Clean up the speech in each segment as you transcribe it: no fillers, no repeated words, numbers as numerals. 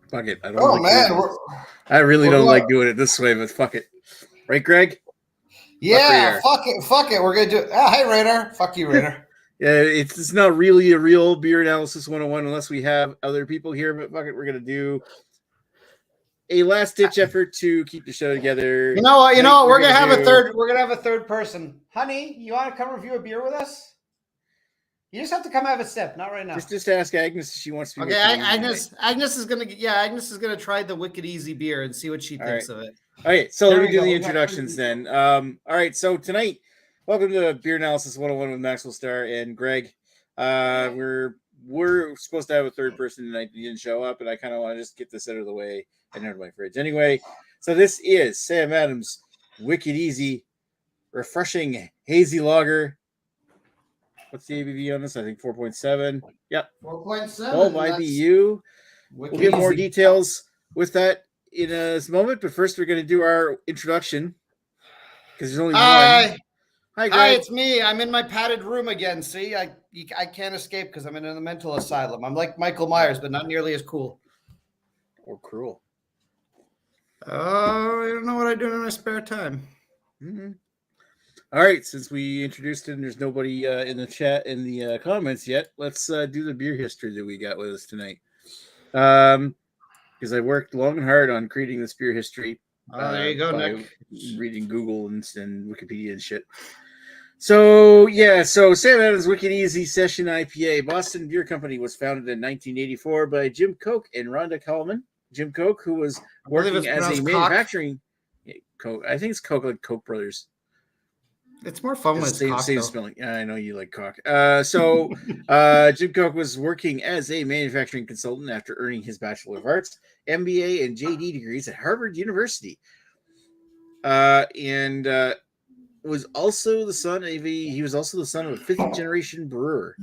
Fuck it. Oh man, I really we're don't going. like doing it this way, but fuck it. Right, Greg? Fuck Yeah, radar. fuck it. We're gonna do. Hey, Raider. Fuck you, Raider. Yeah, it's not really a real beer analysis 101 unless we have other people here, but fuck it, we're gonna do a last ditch effort to keep the show together. You know what? You know Tonight what? we're We're gonna gonna have a do third. We're gonna have a third person. Honey, you want to come review a beer with us? You just have to come have a sip. Not right now. just ask Agnes if she wants to be Okay, wicked easy Agnes. tonight. Agnes is gonna try the Wicked Easy beer and see what she All right. thinks of it. Okay, so let There me we do go. the We got introductions then. All right, so tonight, welcome to Beer Analysis 101 with Maxwell Star and Greg. We're supposed to have a third person tonight. He didn't show up, and I kind of want to just get this out of the way and out of my fridge. Anyway, so this is Sam Adams' Wicked Easy, refreshing hazy lager. What's the ABV on this? I think 4.7. Yep, 12 4.7. IBU. Wicked We'll get more Easy. details with that in a moment, but first we're going to do our introduction because there's only one. Hi, Hi, Greg. it's me. I'm in my padded room again. See, I can't escape because I'm in a mental asylum. I'm like Michael Myers, but not nearly as cool. Or cruel. Oh, I don't know what I do in my spare time. Mm-hmm. All right, since we introduced him, there's nobody in the chat in the comments yet. Let's do the beer history that we got with us tonight. Because I worked long and hard on creating this beer history There you go, by Nick. reading Google and Wikipedia and shit. So Sam Adams Wicked Easy Session IPA, Boston Beer Company, was founded in 1984 by Jim Koch and Rhonda Coleman. Jim Koch, who was working as a manufacturing Koch, I think it's Koch, like Koch brothers. It's more fun when it's same cock, spelling. I know you like cock. Jim Koch was working as a manufacturing consultant after earning his Bachelor of Arts, MBA, and JD degrees at Harvard University. And was also the son of a fifth generation brewer.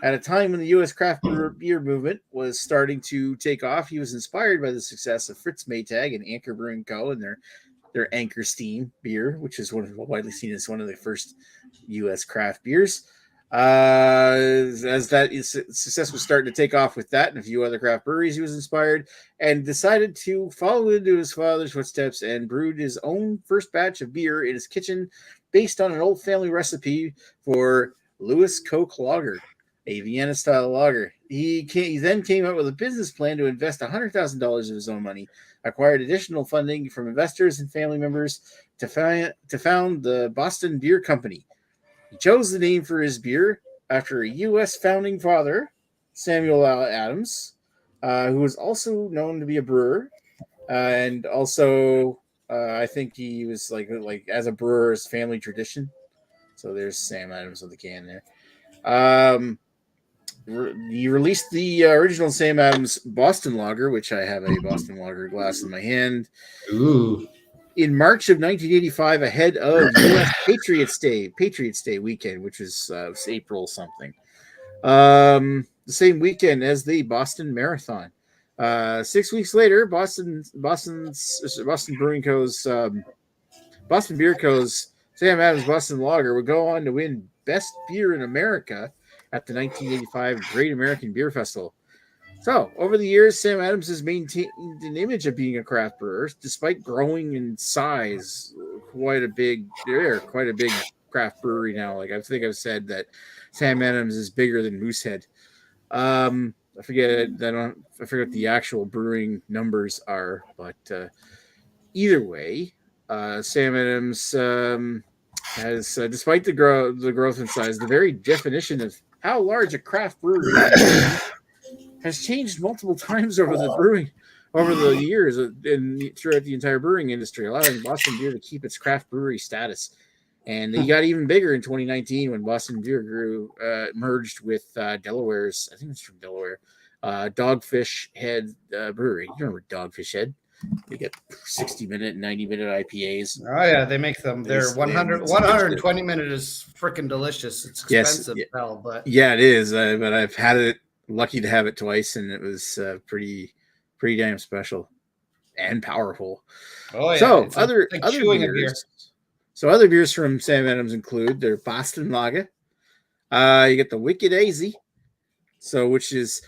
At a time when the U.S. craft beer movement was starting to take off, he was inspired by the success of Fritz Maytag and Anchor Brewing Co. and their Anchor Steam beer, which is widely seen as one of the first U.S. craft beers. As that success was starting to take off with that and a few other craft breweries, he was inspired and decided to follow into his father's footsteps and brewed his own first batch of beer in his kitchen based on an old family recipe for Lewis Koch Lager, a Vienna-style lager. He then came up with a business plan to invest $100,000 of his own money, acquired additional funding from investors and family members to found the Boston Beer Company. He chose the name for his beer after a U.S. founding father, Samuel L. Adams, who was also known to be a brewer, and also I think he was like as a brewer's family tradition. So there's Sam Adams with the can there. He released the original Sam Adams Boston Lager, which I have a Boston Lager glass in my hand. Ooh. In March of 1985, ahead of U.S. Patriots Day weekend, which was April something. The same weekend as the Boston Marathon. 6 weeks later, Boston Brewing Co.'s Boston Beer Co.'s Sam Adams Boston Lager would go on to win Best Beer in America at the 1985 Great American Beer Festival. So, over the years, Sam Adams has maintained an image of being a craft brewer, despite growing in size. Quite a big craft brewery now. Like I think I've said that Sam Adams is bigger than Moosehead. I forget what the actual brewing numbers are, but either way, Sam Adams has, despite the growth in size, the very definition of how large a craft brewery has changed multiple times over the years and throughout the entire brewing industry, allowing Boston Beer to keep its craft brewery status. And he got even bigger in 2019 when Boston Beer merged with Delaware's, I think it's from Delaware, Dogfish Head Brewery. You remember Dogfish Head? They get 60-minute and 90-minute IPAs. Oh, yeah, they make them. They're 120 minute is freaking delicious. It's expensive, but yeah, it is. But I've had it. Lucky to have it twice, and it was pretty damn special and powerful. Oh yeah. So other beers. So other beers from Sam Adams include their Boston Lager. You get the Wicked Easy, which is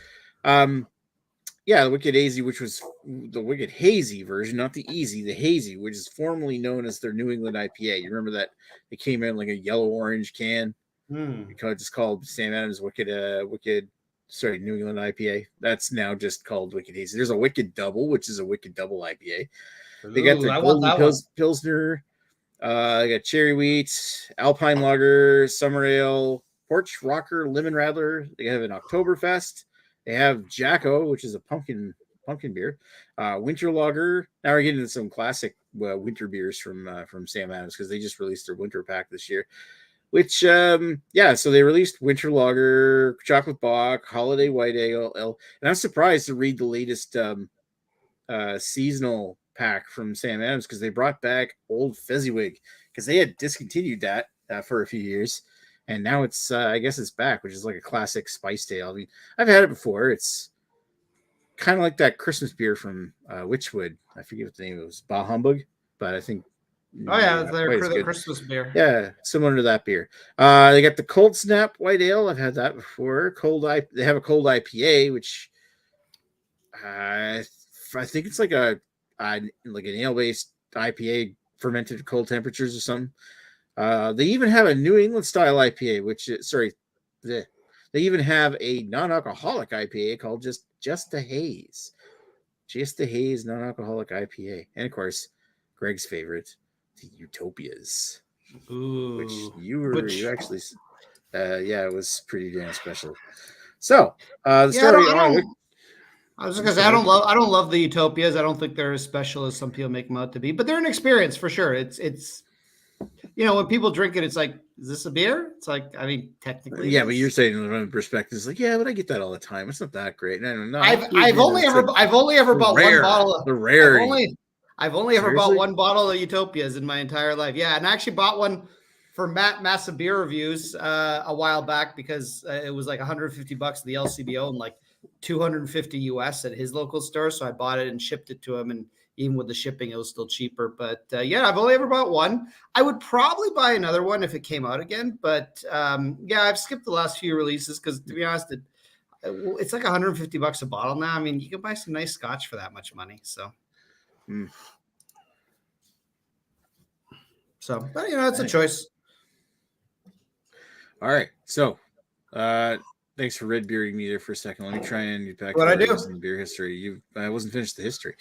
Yeah, the Wicked Hazy, which was the Wicked Hazy version, not the Easy, the Hazy, which is formerly known as their New England IPA. You remember that it came in like a yellow orange can? It's called Sam Adams New England IPA. That's now just called Wicked Hazy. There's a Wicked Double, which is a Wicked Double IPA. They got Ooh, their I want Golden that one. Pilsner. They got Cherry Wheat, Alpine Lager, Summer Ale, Porch Rocker, Lemon Rattler. They have an Oktoberfest. They have Jacko, which is a pumpkin beer. Winter Lager. Now we're getting into some classic winter beers from Sam Adams because they just released their winter pack this year. Which so they released Winter Lager, Chocolate Bock, Holiday White Ale, and I'm surprised to read the latest seasonal pack from Sam Adams because they brought back Old Fezziwig because they had discontinued that for a few years, and now it's I guess it's back, which is like a classic spice ale. I mean, I've had it before. It's kind of like that Christmas beer from Witchwood. I forget what the name was, Bah Humbug, but I think Oh yeah, they're quite as the good. Christmas beer. Yeah, similar to that beer. They got the Cold Snap White Ale. I've had that before. They have a cold IPA, which I think it's like an ale-based IPA fermented at cold temperatures or something. They even have a New England style IPA, they even have a non-alcoholic IPA called just a Haze. Just a Haze non-alcoholic IPA. And of course, Greg's favorite, the Utopias. Ooh. You actually it was pretty damn special. So, the story I was just gonna say I don't love the Utopias. I don't think they're as special as some people make them out to be, but they're an experience for sure. It's when people drink it, it's like, is this a beer? It's like, I mean, technically, yeah, but you're saying from perspective, it's like, yeah, but I get that all the time. It's not that great. No, I've only ever bought one bottle. The rarity. I've only ever bought one bottle of Utopias in my entire life. Yeah, and I actually bought one for Matt Massive Beer Reviews a while back because it was like $150 at the LCBO and like $250 US at his local store. So I bought it and shipped it to him, and even with the shipping, it was still cheaper. But I've only ever bought one. I would probably buy another one if it came out again. But I've skipped the last few releases because, to be honest, it's like $150 a bottle now. I mean, you can buy some nice scotch for that much money. So. So, but it's a choice. All right. So, thanks for red bearding me there for a second. Let me try and get back to where I was in beer history. I wasn't finished the history.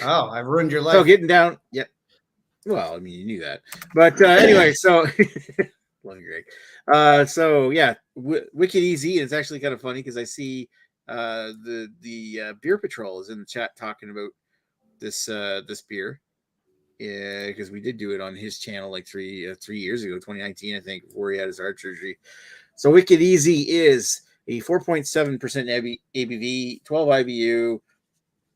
Oh, I've ruined your life. So getting down. Yeah. Well, I mean, you knew that. But anyway, so love you, Greg. Wicked Easy. It's actually kind of funny because I see the Beer Patrol is in the chat talking about this beer. Yeah, because we did do it on his channel like 3 years ago, 2019, I think, before he had his heart surgery. So Wicked Easy is a 4.7% ABV, 12 IBU,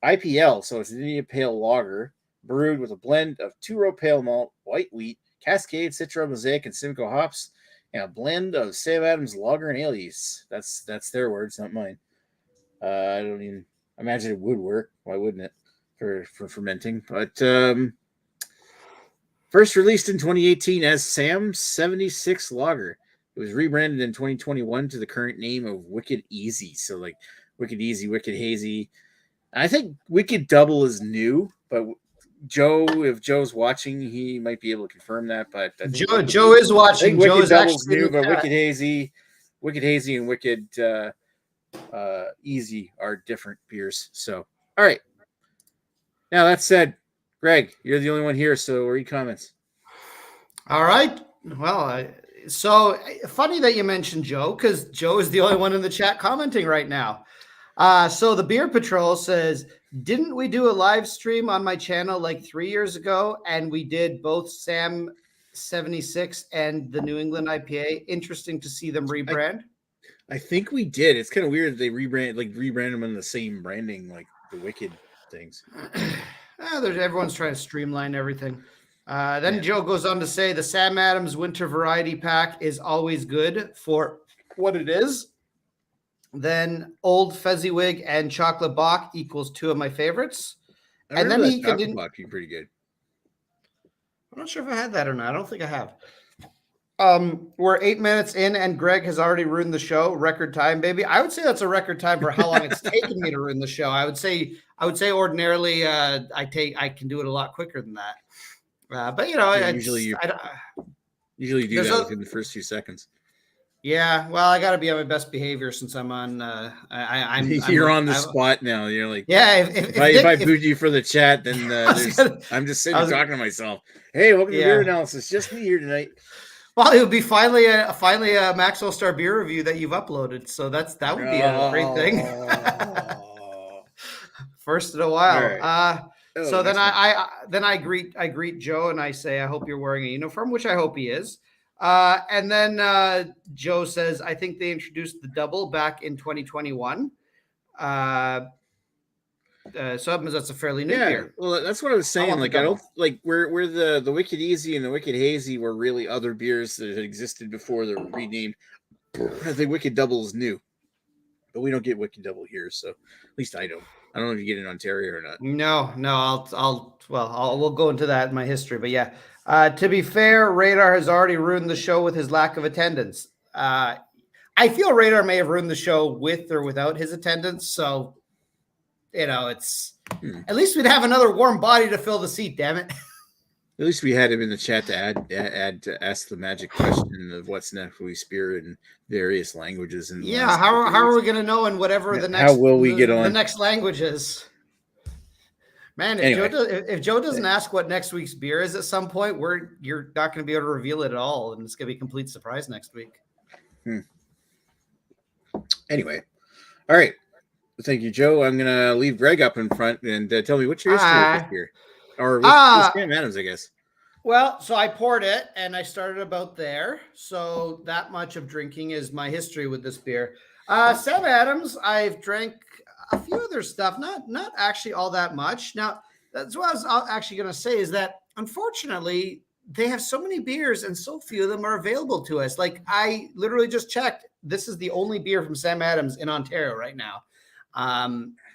IPL. So it's an Indian Pale Lager brewed with a blend of 2-row pale malt, white wheat, Cascade, Citra, Mosaic, and Simcoe hops, and a blend of Sam Adams Lager and ale yeast. That's their words, not mine. I don't even imagine it would work. Why wouldn't it for fermenting? But first released in 2018 as Sam 76 Lager. It was rebranded in 2021 to the current name of Wicked Easy. So like Wicked Easy, Wicked Hazy. I think Wicked Double is new, but if Joe's watching, he might be able to confirm that. But I think Joe is watching. I think Wicked Double's new, but Wicked Hazy, and Wicked Easy are different beers. So, all right. Now that said, Greg, you're the only one here, so read comments. All right. Well, so funny that you mentioned Joe, because Joe is the only one in the chat commenting right now. So the Beer Patrol says, didn't we do a live stream on my channel like 3 years ago? And we did both Sam 76 and the New England IPA. Interesting to see them rebrand. I think we did. It's kind of weird that they rebrand them in the same branding, like the Wicked things. Everyone's trying to streamline everything. Then Joe goes on to say the Sam Adams Winter Variety Pack is always good for what it is. Then Old Fezziwig and Chocolate Bock equals 2 of my favorites. And then he Chocolate Bock be pretty good. I'm not sure if I had that or not. I don't think I have. We're 8 minutes in, and Greg has already ruined the show. Record time, baby. I would say that's a record time for how long it's taken me to ruin the show. I would say ordinarily, I can do it a lot quicker than that. But usually you do that within the first few seconds. Yeah, well, I got to be on my best behavior since I'm on. You're on the spot now. You're like, yeah. If I booed you for the chat, then I'm just sitting talking to myself. Hey, welcome to Beer Analysis. Just me here tonight. Well, it would be finally a Maxwell Star beer review that you've uploaded. So that would be a great thing. First in a while. Right. So then I greet Joe and I say, I hope you're wearing a uniform, which I hope he is. And then Joe says, I think they introduced the double back in 2021. So that's a fairly new beer. Well, that's what I was saying. Like, I don't like where the Wicked Easy and the Wicked Hazy were really other beers that had existed before they were renamed. I think Wicked Double is new, but we don't get Wicked Double here. So at least I don't. I don't know if you get it in Ontario or not. No. We'll go into that in my history, but yeah. To be fair, Radar has already ruined the show with his lack of attendance. I feel Radar may have ruined the show with or without his attendance. So, it's at least we'd have another warm body to fill the seat. Damn it! At least we had him in the chat to add to ask the magic question of what's next we spear in various languages. And how are we going to know in whatever the next? How will we get on the next language is? Man, if Joe doesn't ask what next week's beer is at some point, you're not going to be able to reveal it at all, and it's going to be a complete surprise next week. Anyway, all right. Thank you, Joe. I'm going to leave Greg up in front and tell me what's your history with this beer. Or with Sam Adams, I guess. Well, so I poured it, and I started about there. So that much of drinking is my history with this beer. Sam Adams, I've drank a few other stuff, not actually all that much. Now, that's what I was actually going to say is that, unfortunately, they have so many beers and so few of them are available to us. Like, I literally just checked. This is the only beer from Sam Adams in Ontario right now.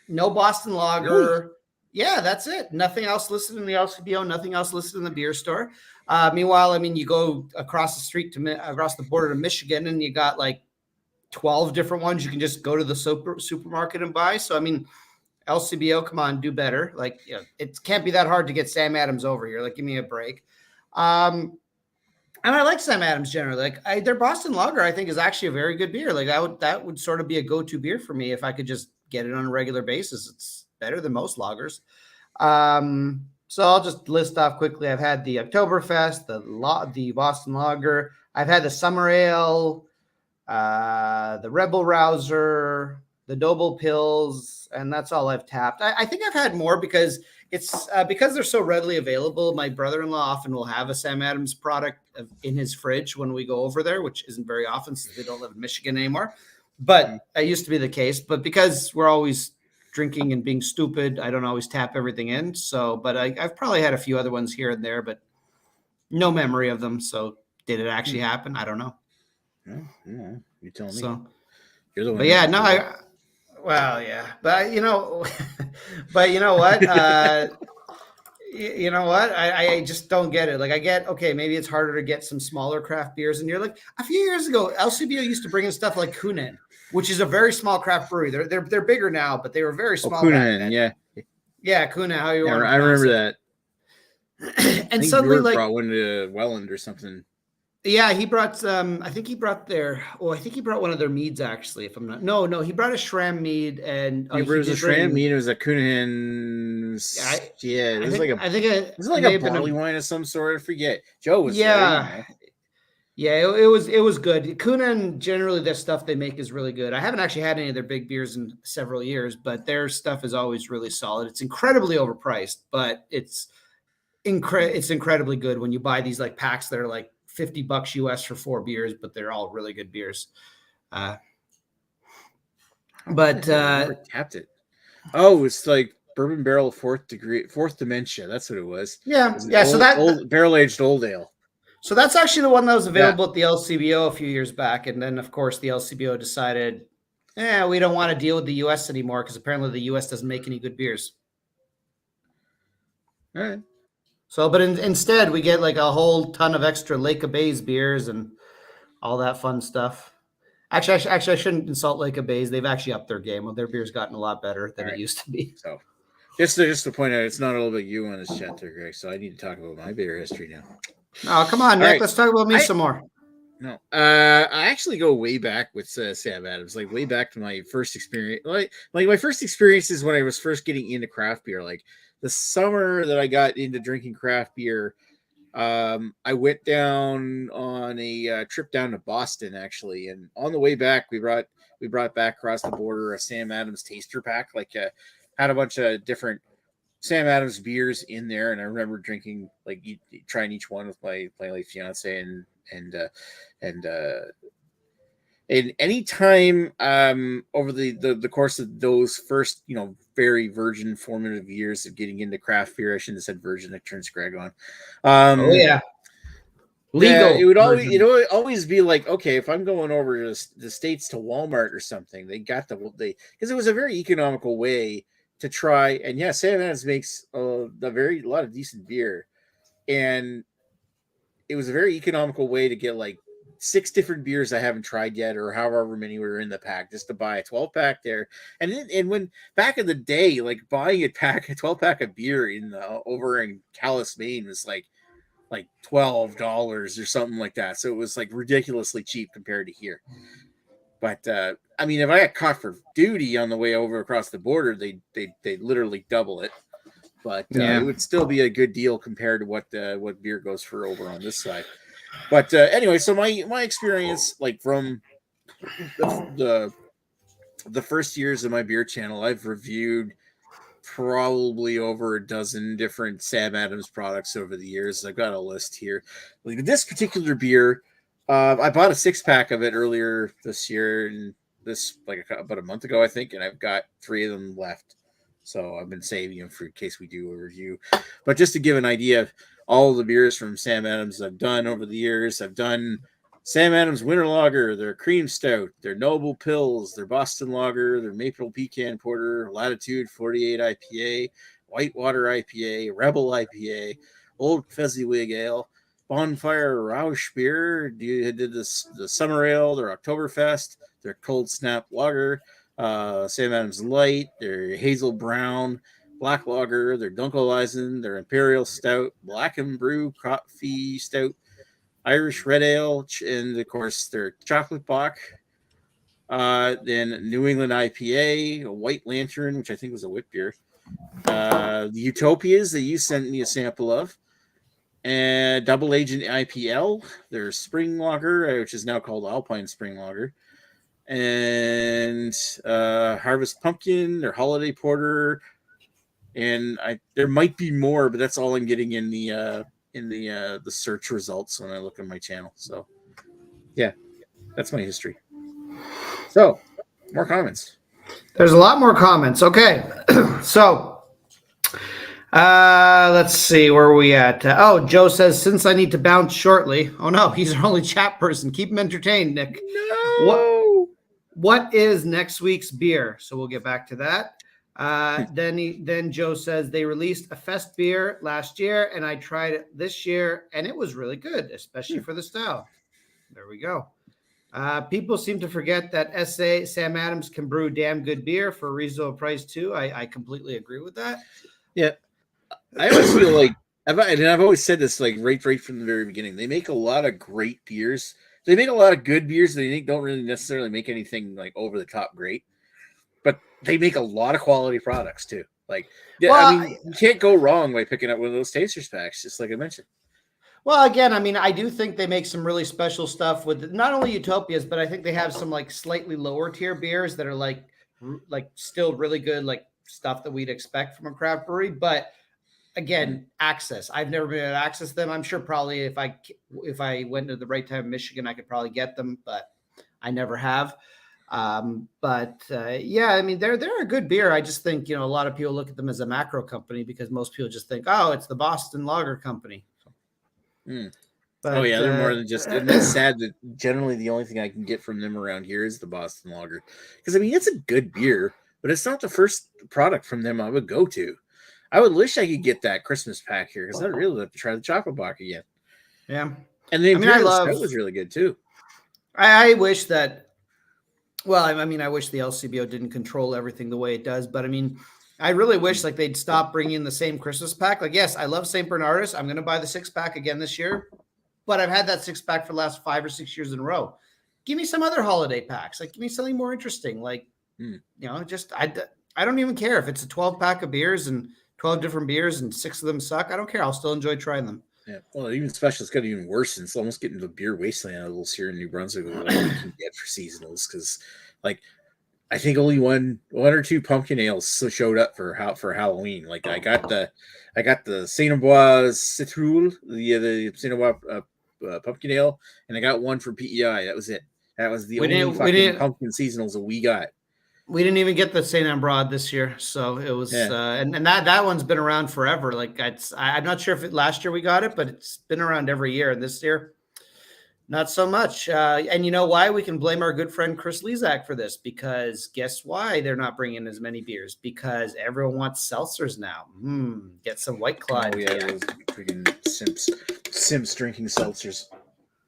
No Boston Lager. Ooh. Yeah, that's it. Nothing else listed in the LCBO, nothing else listed in the beer store. Meanwhile, I mean, you go across the street across the border to Michigan and you got like 12 different ones you can just go to the supermarket and buy. So, I mean, LCBO, come on, do better. Like, it can't be that hard to get Sam Adams over here. Like, give me a break. And I like Sam Adams generally. Like, their Boston Lager, I think, is actually a very good beer. Like, that would sort of be a go-to beer for me if I could just get it on a regular basis. It's better than most lagers. So I'll just list off quickly. I've had the Oktoberfest, the Boston Lager. I've had the Summer Ale, the Rebel Rouser, the Double Pills, and that's all I've tapped. I think I've had more because it's because they're so readily available. My brother-in-law often will have a Sam Adams product in his fridge when we go over there, which isn't very often since they don't live in Michigan anymore. But that used to be the case. But because we're always drinking and being stupid, I don't always tap everything in. So, but I've probably had a few other ones here and there, but no memory of them. So did it actually happen? I don't know. Yeah, you tell me. So, you're the one. But yeah, no, but you know what? You know what? I just don't get it. Like, I get, okay, maybe it's harder to get some smaller craft beers. And you're like, a few years ago, LCBO used to bring in stuff like Kunin, which is a very small craft brewery. They're bigger now, but they were very small. Kunin, yeah. Yeah, Kunin, how you want to I remember that. And suddenly, like, brought one to Welland or something. Yeah, he brought I think he brought one of their meads, actually, if I'm not. No, he brought a Schramm mead, and it was a Schramm mead. It was a Kunin. It was like a barley wine of some sort. I forget. Joe was there. Yeah, it was good. Kunin, generally, their stuff they make is really good. I haven't actually had any of their big beers in several years, but their stuff is always really solid. It's incredibly overpriced, but it's incredibly good when you buy these like packs that are like $50 US for 4 beers, but they're all really good beers. Tapped it. Oh, it's like bourbon barrel fourth dementia. That's what it was. Yeah. So that barrel aged old ale. So that's actually the one that was available at the LCBO a few years back. And then of course the LCBO decided, we don't want to deal with the US anymore because apparently the US doesn't make any good beers. All right. So, but instead, we get like a whole ton of extra Lake of Bays beers and all that fun stuff. Actually, I shouldn't insult Lake of Bays. They've actually upped their game. Well, their beer's gotten a lot better than All it right. used to be. So just to point out, it's not all about you on this chat there, Greg. So I need to talk about my beer history now. Oh, come on, All Nick. right. Let's talk about me some more. No, I actually go way back with Sam Adams, like way back to my first experience. Like my first experiences when I was first getting into craft beer, like the summer that I got into drinking craft beer. I went down on a trip down to Boston actually, and on the way back, we brought back across the border a Sam Adams taster pack, had a bunch of different Sam Adams beers in there, and I remember drinking trying each one with my late fiance and uh, and uh, and anytime over the course of those first very virgin formative years of getting into craft beer, I shouldn't have said virgin, it turns Greg on. Oh yeah, It legal. would always be like, okay, if I'm going over to the States to Walmart or something, they because it was a very economical way to try. And yeah, Sam Adams makes a lot of decent beer, and it was a very economical way to get like 6 different beers I haven't tried yet, or however many were in the pack, just to buy a 12-pack there. And when back in the day, like buying a 12-pack of beer over in Calais, Maine was like $12 or something like that. So it was like ridiculously cheap compared to here. But I mean, if I got caught for duty on the way over across the border, they literally double it. But it would still be a good deal compared to what beer goes for over on this side. But anyway, so my experience, like from the first years of my beer channel, I've reviewed probably over a dozen different Sam Adams products over the years. I've got a list here. Like this particular beer, I bought a 6-pack of it earlier this year, and about a month ago, I think, and I've got 3 of them left. So I've been saving them for in case we do a review. But just to give an idea of all the beers from Sam Adams I've done over the years, I've done Sam Adams Winter Lager, their Cream Stout, their Noble Pills, their Boston Lager, their Maple Pecan Porter, Latitude 48 IPA, Whitewater IPA, Rebel IPA, Old Fezziwig Ale, Bonfire Rausch Beer, did the Summer Ale, their Oktoberfest, their Cold Snap Lager, Sam Adams Light, their Hazel Brown, Black Lager, their Dunkelweizen, their Imperial Stout, Black and Brew Coffee Stout, Irish Red Ale, and of course their Chocolate Bock. Then New England IPA, a White Lantern, which I think was a wit beer. The Utopias that you sent me a sample of, and Double Agent IPL, their Spring Lager, which is now called Alpine Spring Lager, and Harvest Pumpkin, their Holiday Porter, and there might be more, but that's all I'm getting in the search results when I look on my channel. So yeah, that's my history. So more comments. There's a lot more comments. Okay, so let's see where are we at. Joe says since I need to bounce shortly. Oh no, he's our only chat person. Keep him entertained, Nick. No. What is next week's beer? So we'll get back to that. Then Joe says they released a fest beer last year, and I tried it this year, and it was really good, especially for the style. There we go. People seem to forget that Sam Adams can brew damn good beer for a reasonable price too. I completely agree with that. Yeah, I always feel like I've always said this like right from the very beginning. They make a lot of great beers. They make a lot of good beers. They don't really necessarily make anything like over the top great, but they make a lot of quality products too. Like, yeah, well, I mean, you can't go wrong by picking up one of those tasters packs, just like I mentioned. Well, again, I mean, I do think they make some really special stuff with not only Utopias, but I think they have some like slightly lower tier beers that are like still really good, like stuff that we'd expect from a craft brewery. But again, access. I've never been able to access them. I'm sure probably if I went to the right time in Michigan, I could probably get them, but I never have. Yeah, I mean, they're a good beer. I just think, a lot of people look at them as a macro company because most people just think, oh, it's the Boston Lager Company. But, they're more than just. And it's sad that generally the only thing I can get from them around here is the Boston Lager, because I mean it's a good beer, but it's not the first product from them I would go to. I would wish I could get that Christmas pack here because I'd really love to try the chocolate bar again. Yeah. And the Imperial Stout was really good too. I wish that, well, I mean, I wish the LCBO didn't control everything the way it does, but I mean, I really wish like they'd stop bringing the same Christmas pack. Like, yes, I love St. Bernardus. I'm going to buy the 6-pack again this year, but I've had that 6-pack for the last 5 or 6 years in a row. Give me some other holiday packs. Like, give me something more interesting. Like, you know, just, I don't even care if it's a 12-pack of beers and 12 different beers and 6 of them suck. I don't care. I'll still enjoy trying them. Yeah, well, even specials got even worse. It's almost getting to the beer wasteland a little here in New Brunswick with what you can get for seasonals. Because, like, I think only one or two pumpkin ales showed up for Halloween. Like, I got the Saint Amboise Citrouille, the Saint Amboise pumpkin ale, and I got one for PEI. That was it. That was the only fucking pumpkin seasonals that we got. We didn't even get the Saint Ambrose this year, so it was, and that one's been around forever. Like I'm not sure if last year we got it, but it's been around every year. And this year, not so much. And you know why? We can blame our good friend Chris Lezak for this, because guess why they're not bringing as many beers? Because everyone wants seltzers now. Get some White Claw. Oh yeah, those freaking simps drinking seltzers.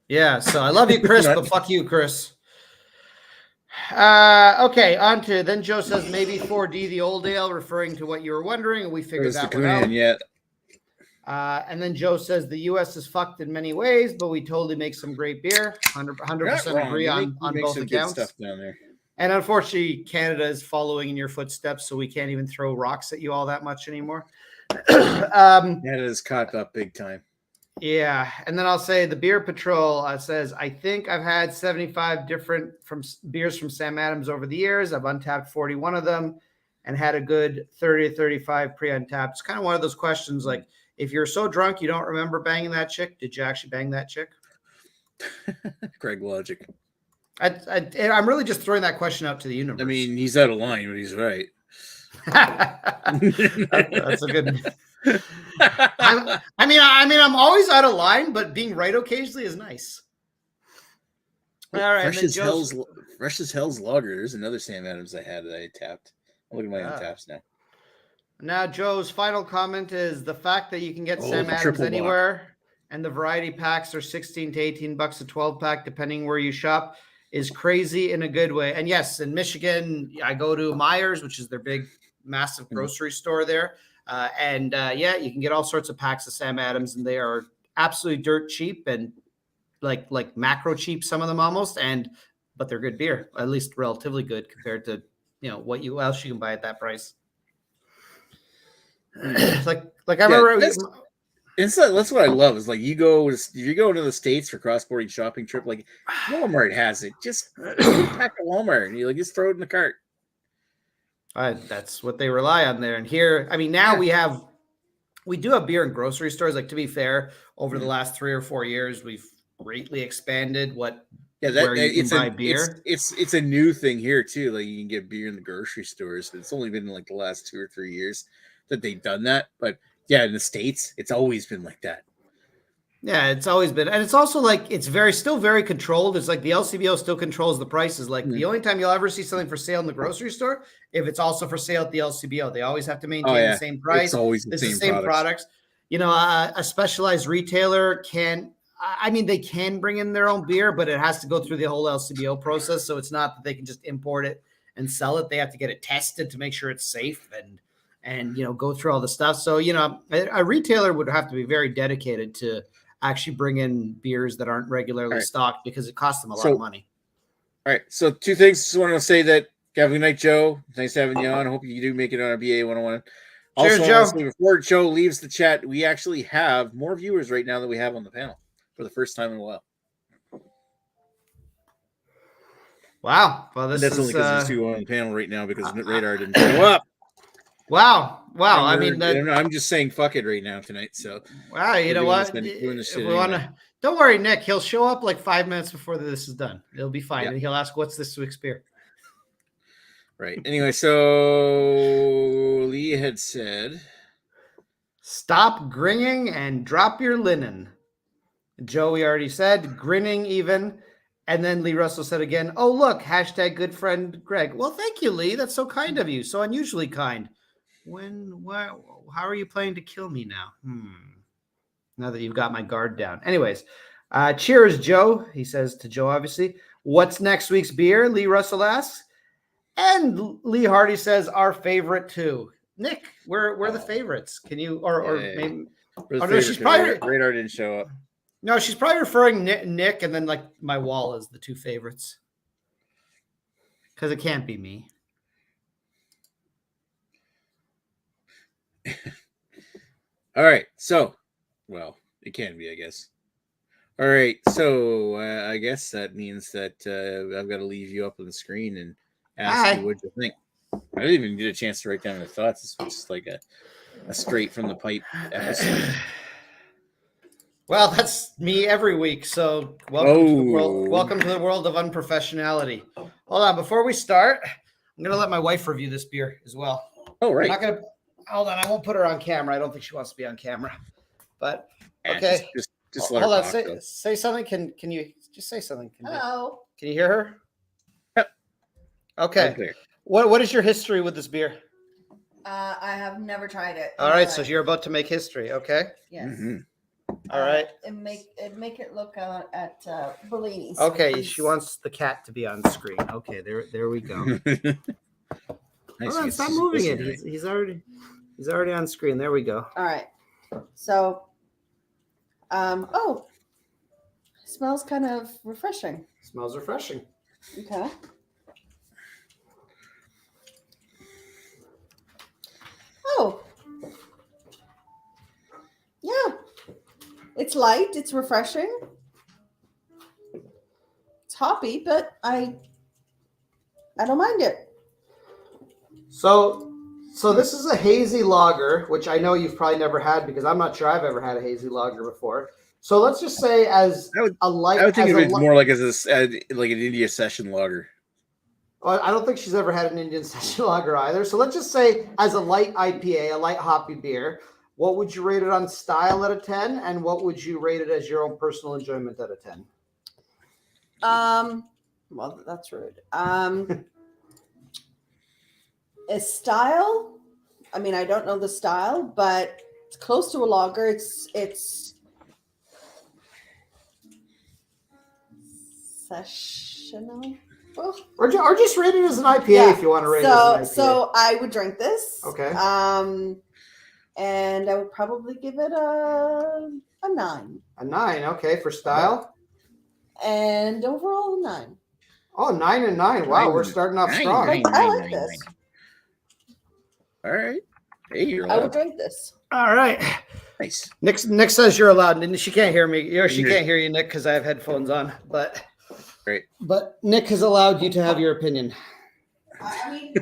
Yeah, so I love you, Chris, but fuck you, Chris. Okay, on to then Joe says maybe 4D the old ale, referring to what you were wondering, and we figured that one out. Yet. And then Joe says the U.S. is fucked in many ways, but we totally make some great beer. 100% agree on both accounts. Stuff down there. And unfortunately, Canada is following in your footsteps, so we can't even throw rocks at you all that much anymore. Canada's caught up big time. Yeah, and then I'll say the Beer Patrol says, I think I've had 75 different beers from Sam Adams over the years. I've untapped 41 of them and had a good 30 to 35 pre-untapped. It's kind of one of those questions like, if you're so drunk you don't remember banging that chick, did you actually bang that chick? Craig logic. I'm really just throwing that question out to the universe. I mean, he's out of line, but he's right. That's a good... I'm always out of line, but being right occasionally is nice. All right, Fresh as Hell's Lager. There's another Sam Adams I had that I tapped. I'll look at my untaps now. Now, Joe's final comment is the fact that you can get Sam Adams anywhere, and the variety packs are $16 to $18 a 12-pack, depending where you shop, is crazy in a good way. And yes, in Michigan, I go to Myers, which is their big, massive grocery store there. Yeah, you can get all sorts of packs of Sam Adams, and they are absolutely dirt cheap and like macro cheap, some of them almost, but they're good beer, at least relatively good compared to what else you can buy at that price. like I remember. That's what I love is like if you go into the States for cross-border shopping trip, like Walmart has it. Just pack at Walmart and you just throw it in the cart. That's what they rely on there. And here, I mean, now we do have beer in grocery stores. Like, to be fair, over the last 3 or 4 years, we've greatly expanded where you can buy beer. It's a new thing here too. Like, you can get beer in the grocery stores. It's only been like the last 2 or 3 years that they've done that. But yeah, in the States, it's always been like that. Yeah, it's always been. And it's also like it's still very controlled. It's like the LCBO still controls the prices. Like the only time you'll ever see something for sale in the grocery store, if it's also for sale at the LCBO, they always have to maintain the same price. It's always the same products. A specialized retailer they can bring in their own beer, but it has to go through the whole LCBO process. So it's not that they can just import it and sell it. They have to get it tested to make sure it's safe and go through all the stuff. So, a retailer would have to be very dedicated to actually bring in beers that aren't regularly stocked because it costs them a lot of money. All right. So 2 things. Just want to say that have a good night, Joe. Nice having you on. I hope you do make it on our BA 101. Cheers, also, Joe. Before Joe leaves the chat, we actually have more viewers right now than we have on the panel for the first time in a while. Wow. Well, that's only because there's 2 on the panel right now because Radar didn't show up. Wow. I'm just saying fuck it right now tonight. So wow, you know what? Don't worry, Nick. He'll show up like 5 minutes before this is done. It'll be fine. Yeah. And he'll ask, what's this week's beer? Right. Anyway, so Lee had said, stop grinning and drop your linen. Joey already said, grinning even. And then Lee Russell said again, oh, look, # good friend Greg. Well, thank you, Lee. That's so kind of you. So unusually kind. How are you planning to kill me now? Now that you've got my guard down. Anyways, cheers, Joe. He says to Joe, obviously. What's next week's beer? Lee Russell asks. And Lee Hardy says our favorite too. Nick, we're the favorites. Can you or maybe? Oh no, she's probably Radar didn't show up. No, she's probably referring Nick, and then like my wall is the two favorites. Because it can't be me. All right, so, well, it can be, I guess. All right, so I guess that means that I've got to leave you up on the screen and ask you what you think. I didn't even get a chance to write down my thoughts. This was just like a straight from the pipe episode. Well, that's me every week. So welcome to the world of unprofessionality. Hold on, before we start, I'm gonna let my wife review this beer as well. Oh, right. I'm not gonna hold on. I won't put her on camera. I don't think she wants to be on camera. But okay, just let hold her on. talk, say something. Can you just say something? Hello. Can you hear her? Yep. Okay. What is your history with this beer? I have never tried it. All right, so you're about to make history. Okay. Yes. Mm-hmm. All right. And make it look at Bellini's. Okay, she wants the cat to be on screen. Okay, there we go. Nice. Hold on, stop moving it. He's already on screen. There we go. All right. So, smells kind of refreshing. Smells refreshing. Okay. Oh. Yeah. It's light. It's refreshing. It's hoppy, but I don't mind it. So this is a hazy lager, which I know you've probably never had because I'm not sure I've ever had a hazy lager before. So let's just say I would think of it more like as an India session lager. Well, I don't think she's ever had an Indian session lager either. So let's just say as a light IPA, a light hoppy beer, what would you rate it on style out of 10? And what would you rate it as your own personal enjoyment out of 10? Well, that's rude. A style, I mean, I don't know the style, but it's close to a lager. It's sessional. Oh. Or just rate it as an IPA if you want to rate it as an IPA. So I would drink this. Okay. And I would probably give it a 9. A 9, okay, for style? And overall, a 9. Oh, 9 and 9. Wow, we're starting off strong. I like this. All right. Hey, you're allowed. I would drink this. All right. Nice. Nick says you're allowed. And she can't hear me. She can't hear you, Nick, because I have headphones on. But great. But Nick has allowed you to have your opinion. I mean,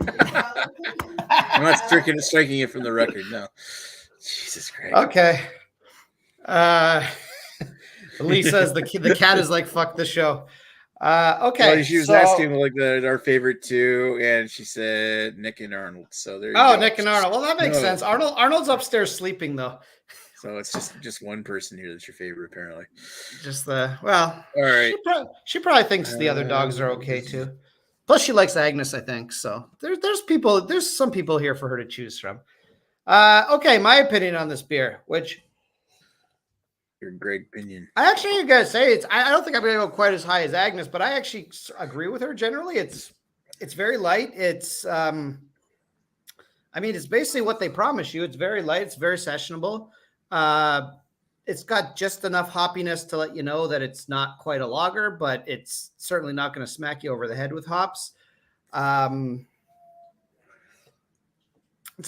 I'm not striking it from the record. No. Jesus Christ. Okay. Lee says the cat is like, fuck the show. Okay. Well, she was asking like our favorite two, and she said Nick and Arnold. So there you go. Nick and Arnold. Well, that makes sense. Arnold's upstairs sleeping though. So it's just one person here that's your favorite, apparently. All right. She probably thinks the other dogs are okay too. Plus, she likes Agnes, I think. So there's some people here for her to choose from. Okay, my opinion on this beer, which your great opinion. I actually gotta say I don't think I'm gonna go quite as high as Agnes, but I actually agree with her generally. It's very light. It's it's basically what they promise you. It's very light. It's very sessionable. It's got just enough hoppiness to let you know that it's not quite a lager, but it's certainly not going to smack you over the head with hops. It's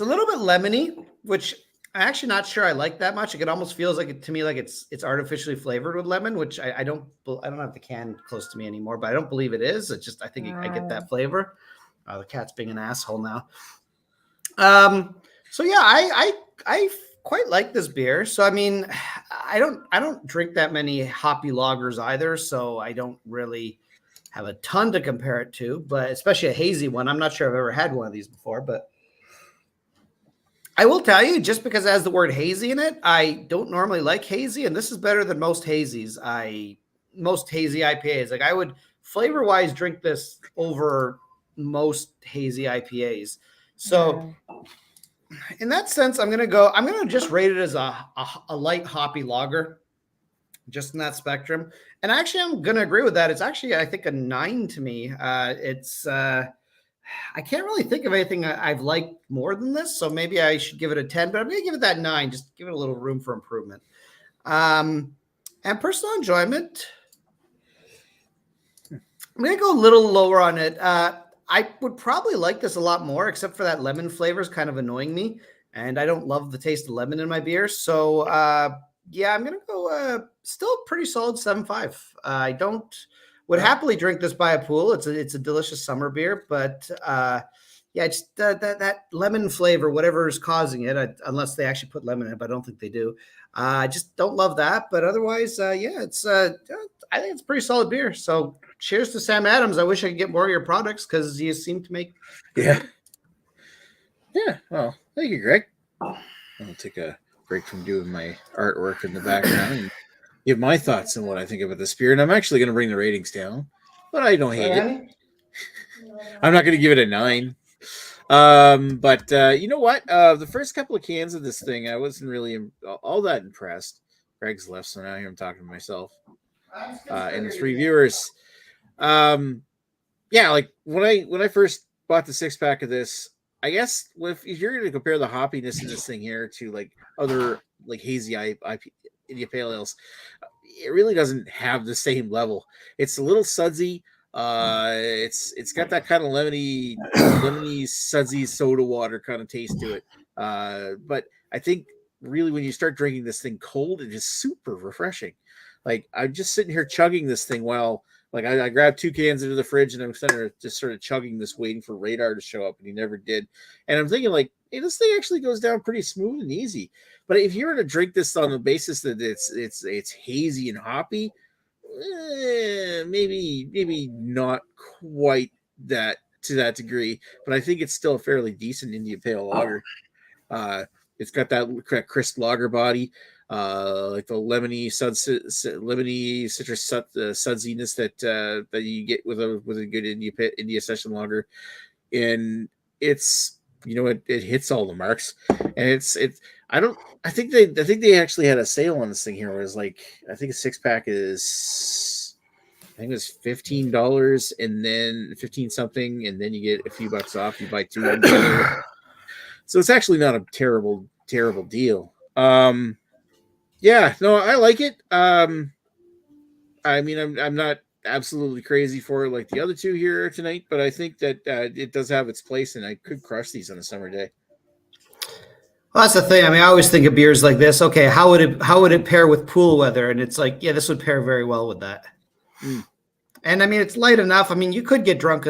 a little bit lemony, which I'm actually not sure I like that much. It almost feels like to me like it's artificially flavored with lemon, which I don't have the can close to me anymore, but I don't believe it is. It's just I think I get that flavor. The cat's being an asshole now. So yeah, I quite like this beer. So I mean, I don't drink that many hoppy lagers either, so I don't really have a ton to compare it to, but especially a hazy one. I'm not sure I've ever had one of these before, but I will tell you, just because it has the word hazy in it, I don't normally like hazy, and this is better than most hazies. Most hazy IPAs. Like I would flavor-wise drink this over most hazy IPAs. So in that sense, I'm gonna just rate it as a light hoppy lager, just in that spectrum. And actually, I'm gonna agree with that. It's actually, I think, a 9 to me. I can't really think of anything I've liked more than this, so maybe I should give it a 10. But I'm gonna give it that 9. Just give it a little room for improvement. And personal enjoyment, I'm gonna go a little lower on it. I would probably like this a lot more, except for that lemon flavor is kind of annoying me, and I don't love the taste of lemon in my beer. So yeah, I'm gonna go still pretty solid 7.5. I don't would happily drink this by a pool. It's a delicious summer beer, but yeah, just that lemon flavor, whatever is causing it, unless they actually put lemon in it, but I don't think they do. I just don't love that. But otherwise, yeah, it's I think it's pretty solid beer. So cheers to Sam Adams. I wish I could get more of your products because you seem to make. Yeah. Yeah. Well, thank you, Greg. I'll take a break from doing my artwork in the background and give my thoughts on what I think about this beer. And I'm actually going to bring the ratings down, but I don't hate it. I'm not going to give it a 9. But you know what? The first couple of cans of this thing, I wasn't really all that impressed. Greg's left, so now here I'm talking to myself and the 3 viewers. Yeah, like when I first bought the 6-pack of this, I guess if you're going to compare the hoppiness of this thing here to like other like hazy IP India Pale Ales, it really doesn't have the same level. It's a little sudsy. It's got that kind of lemony sudsy soda water kind of taste to it. But I think really when you start drinking this thing cold, it is super refreshing. Like I'm just sitting here chugging this thing while like I grabbed 2 cans into the fridge and I'm just sort of chugging this, waiting for Radar to show up, and he never did. And I'm thinking like, hey, this thing actually goes down pretty smooth and easy. But if you're going to drink this on the basis that it's hazy and hoppy, maybe not quite that to that degree, but I think it's still a fairly decent India Pale Lager. It's got that crisp lager body, like the lemony citrus sudsiness that you get with a good India Session Lager, and it's it hits all the marks, and I think they actually had a sale on this thing here. Where it was like I think a 6-pack is I think it was $15 and then 15 something, and then you get a few bucks off. You buy 2 of them. So it's actually not a terrible deal. Yeah, no, I like it. I mean, I'm not absolutely crazy for it like the other 2 here tonight, but I think that it does have its place, and I could crush these on a summer day. Well, that's the thing. I mean, I always think of beers like this. Okay, how would it pair with pool weather? And it's like, yeah, this would pair very well with that. Mm. And I mean, it's light enough. I mean, you could get drunk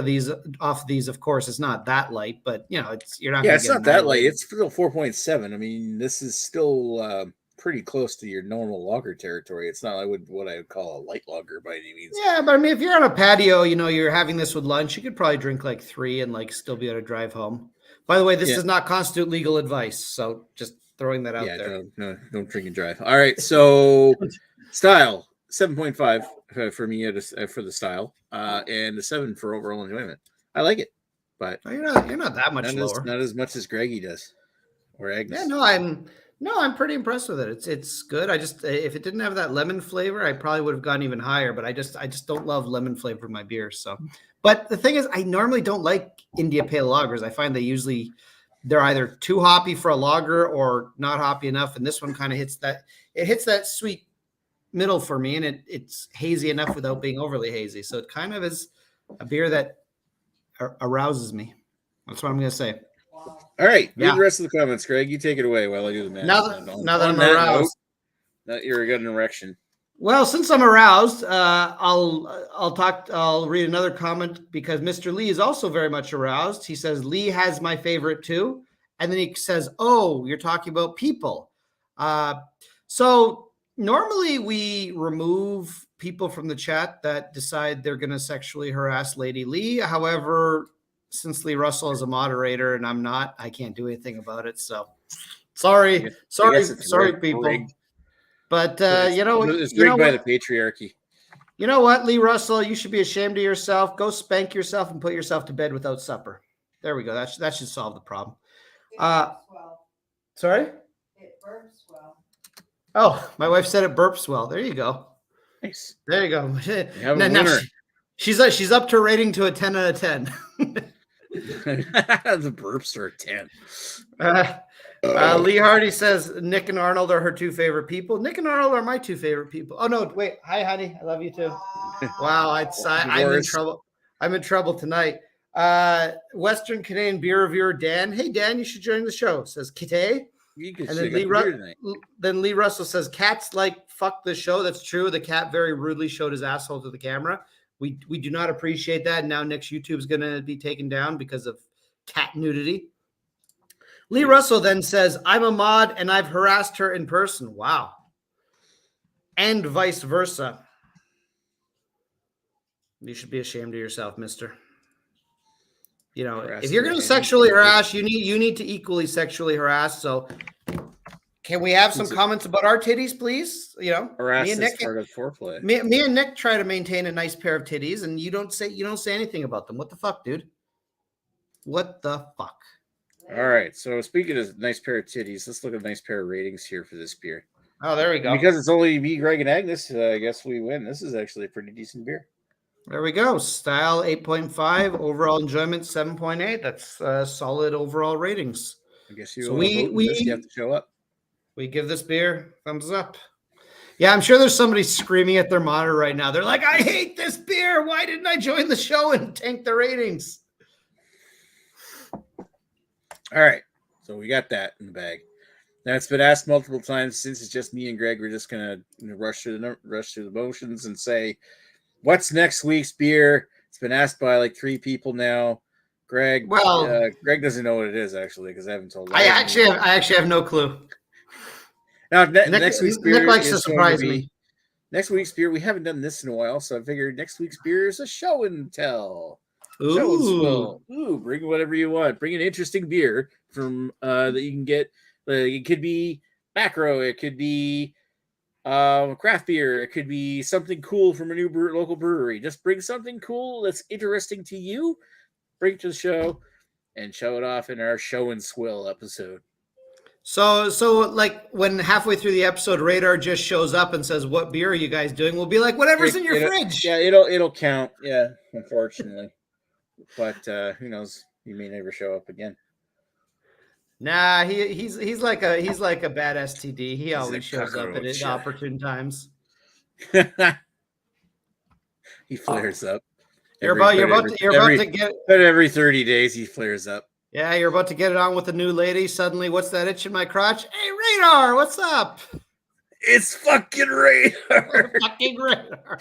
off of these. Of course, it's not that light, but you're not. Yeah, it's not that light. It's still 4.7. I mean, this is still pretty close to your normal lager territory. It's not what I would call a light lager by any means. Yeah, but I mean, if you're on a patio, you're having this with lunch, you could probably drink like 3 and like still be able to drive home. By the way, this does not constitute legal advice, so just throwing that out there. No, don't drink and drive. All right, so style 7.5 for me for the style, and a 7 for overall enjoyment. I like it, but you're not that much lower. Not as much as Greggy does, or Agnes. Yeah, I'm pretty impressed with it. It's good. I just if it didn't have that lemon flavor, I probably would have gone even higher. But I just don't love lemon flavor in my beer. So, but the thing is, I normally don't like India Pale lagers. I find they're either too hoppy for a lager or not hoppy enough. And this one kind of hits that sweet middle for me, and it's hazy enough without being overly hazy. So it kind of is a beer that arouses me. That's what I'm going to say. All right, read the rest of the comments, Greg. You take it away while I do the math. Now that I'm aroused, you're got an erection. Well, since I'm aroused, I'll read another comment because Mr. Lee is also very much aroused. He says Lee has my favorite too, and then he says, "Oh, you're talking about people." So normally we remove people from the chat that decide they're going to sexually harass Lady Lee. However, since Lee Russell is a moderator and I'm not, I can't do anything about it. So sorry, people. Rigged. But it's rigged by the patriarchy. You know what, Lee Russell, you should be ashamed of yourself. Go spank yourself and put yourself to bed without supper. There we go. That should solve the problem. Sorry? It burps well. Oh, my wife said it burps well. There you go. Nice. There you go. You have a winner. She's up to rating to a 10 out of 10. The burps are a 10. Lee Hardy says Nick and Arnold are her two favorite people. Nick and Arnold are my two favorite people. Oh no, wait. Hi, honey. I love you too. Wow, I'm in trouble. I'm in trouble tonight. Western Canadian beer reviewer Dan. Hey Dan, you should join the show. Says Kite. And then Lee Russell says cats like fuck the show. That's true. The cat very rudely showed his asshole to the camera. We do not appreciate that. And now Nick's YouTube is going to be taken down because of cat nudity. Lee Russell then says, I'm a mod and I've harassed her in person. Wow. And vice versa. You should be ashamed of yourself, mister. You know, if you're going to sexually harass, you need to equally sexually harass. So can we have some comments about our titties, please? You know, harass is part of foreplay. Me and Nick try to maintain a nice pair of titties, and you don't say anything about them. What the fuck, dude? What the fuck? All right. So speaking of nice pair of titties, let's look at a nice pair of ratings here for this beer. Oh, there we go. And because it's only me, Greg, and Agnes, I guess we win. This is actually a pretty decent beer. There we go. Style 8.5, overall enjoyment 7.8. That's solid overall ratings. I guess you have to show up. We give this beer thumbs up. Yeah, I'm sure there's somebody screaming at their monitor right now. They're like, I hate this beer. Why didn't I join the show and tank the ratings? All right. So we got that in the bag. Now it's been asked multiple times. Since it's just me and Greg, we're just gonna rush through the motions and say, what's next week's beer? It's been asked by like 3 people now. Greg, Greg doesn't know what it is actually because I haven't told him. I actually have no clue. Now next week's beer Nick likes to surprise me. Next week's beer, we haven't done this in a while, so I figured next week's beer is a show and tell. Ooh. Show and swill. Ooh, bring whatever you want. Bring an interesting beer from that you can get. It could be macro. It could be craft beer. It could be something cool from a new local brewery. Just bring something cool that's interesting to you. Bring it to the show and show it off in our show and swill episode. So like when halfway through the episode, Radar just shows up and says, "What beer are you guys doing?" We'll be like, "Whatever's in your fridge." Yeah, it'll count. Yeah, unfortunately, but who knows? He may never show up again. Nah, he's like a bad STD. He always shows up at opportune times. He flares up. You're about to get every 30 days he flares up. Yeah, you're about to get it on with a new lady. Suddenly, what's that itch in my crotch? Hey, Radar, what's up? It's fucking Radar. Fucking Radar.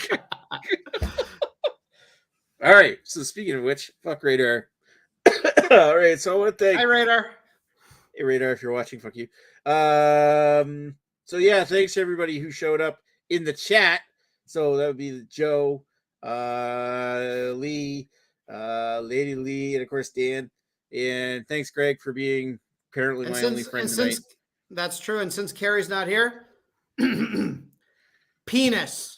All right. So speaking of which, fuck Radar. All right. So I want to thank. Hi, Radar. Hey, Radar, if you're watching, fuck you. So yeah, thanks to everybody who showed up in the chat. So that would be Joe, Lee, Lady Lee, and of course Dan. And thanks, Greg, for being apparently my only friend tonight. That's true. And since Carrie's not here, penis.